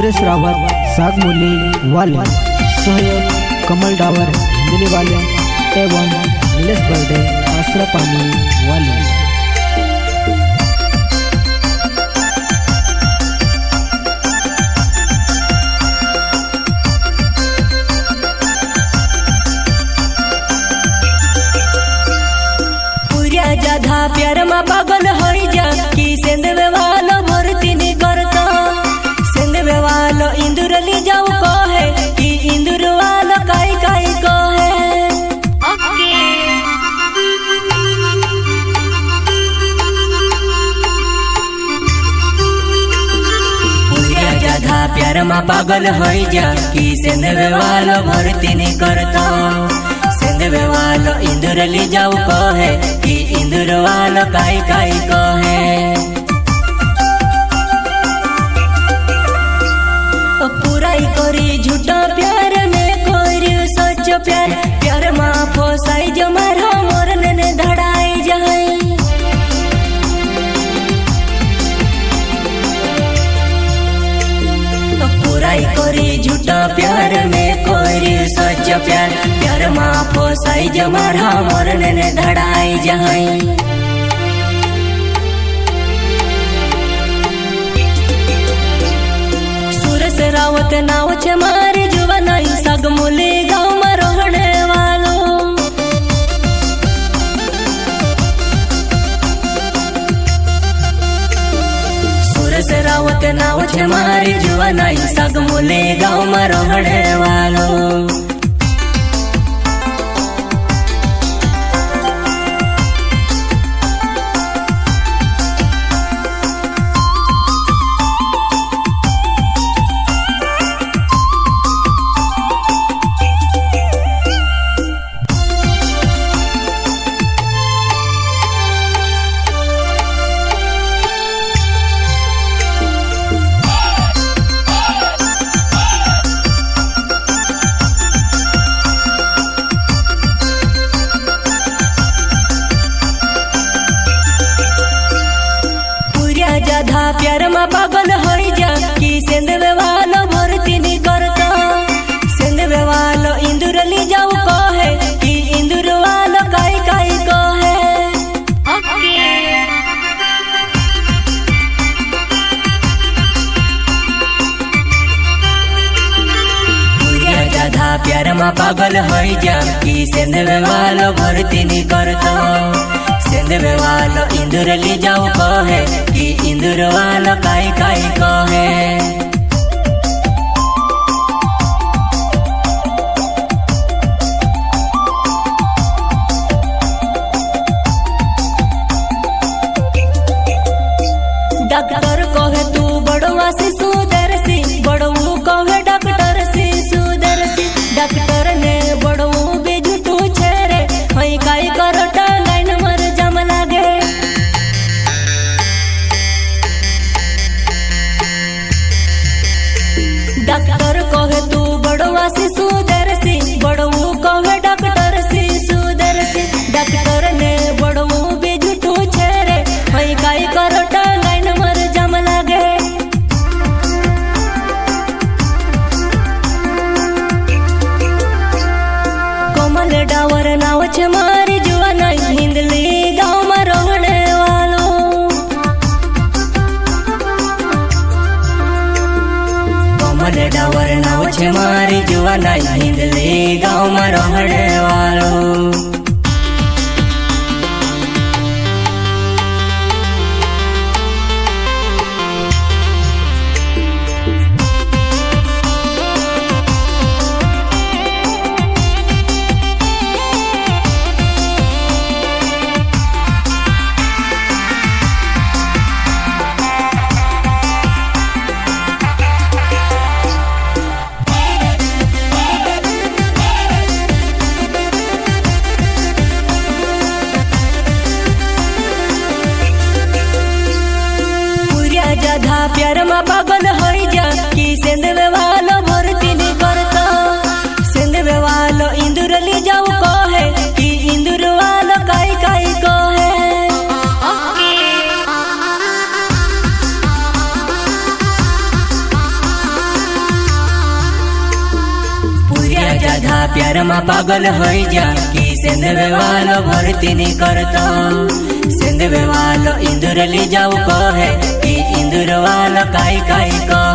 नीलेश रावत सागमूली वाले, सहयोग कमल डावर हिंदली वाले एवं नीलेश बर्डे आसरापानी वाले। जाधा प्यार मा पागल होई जा कि सेंदवे वालो भरती नहीं करता। सेंदवे वालो इंदुर ली जाऊ को है कि इंदुर वालो काई काई को है। पूरा जाधा प्यार मा पागल होई जा कि सेंदवे वालो भरती नहीं करता। सेंदवे वालो इंदुर ली जाऊ को है कि इंदुर वालो काई काई को है। पुराई करी झूठा प्यार में कोरी सच प्यार। प्यार मा फोसाई जो मारा मोरन ने धड़ाई जाए। पुराई करी झूठा प्यार में कोरी सच प्यार। प्यार मा फोसाई जो मारा मोरन ने धड़ाई जाए। सुरस रावत नाव छे मारी जुवनाई सागमूली गाँव में रहने वालो। सुरस रावत नाव छे मारी जुवनाई सागमूली गाँव में रहने वालो। जाधा प्यार मा पागल होई जा कि सेंदवे वालो भरती नहीं करता। सेंदवे वालो इंदुर ली जाऊ को है कि इंदुर वालो काई काई को है। पूरा जाधा प्यार मा पागल होई जा कि सेंदवे वालो भरती नहीं करता। सेंदवे वालो इंदुर ली जाऊ को है कि इंदुर वालो काई काई को है। डॉक्टर कहे तू बड़वा से सुदर्शी, बड़ऊ कहे डॉक्टर से सुदर्शी। डॉक्टर ने बड़ऊ भी झूठू छेरे हई काई करटा लाइन मर जम लागे। डॉक्टर कहे तू बड़वा से सुदर्शी, बड़ऊ कहे डॉक्टर से सुदर्शी। डॉक्टर ने बड़ऊ भी झूठू छेरे हई काई करटा लाइन मर जम लागे। कमल डावर नाव छे मारी जुवनाई हिंदली गाँव में रहने वालो। कमल डावर नाव छे मारी जुवनाई हिंदली गाँव में रहने वालो। प्यार में पागल हो जा कि सेंधवे वालो भर्ती नहीं करता सेंधवे वालो इंदुर ले जाऊ कहे कि इंदुर वालो काई काई कहे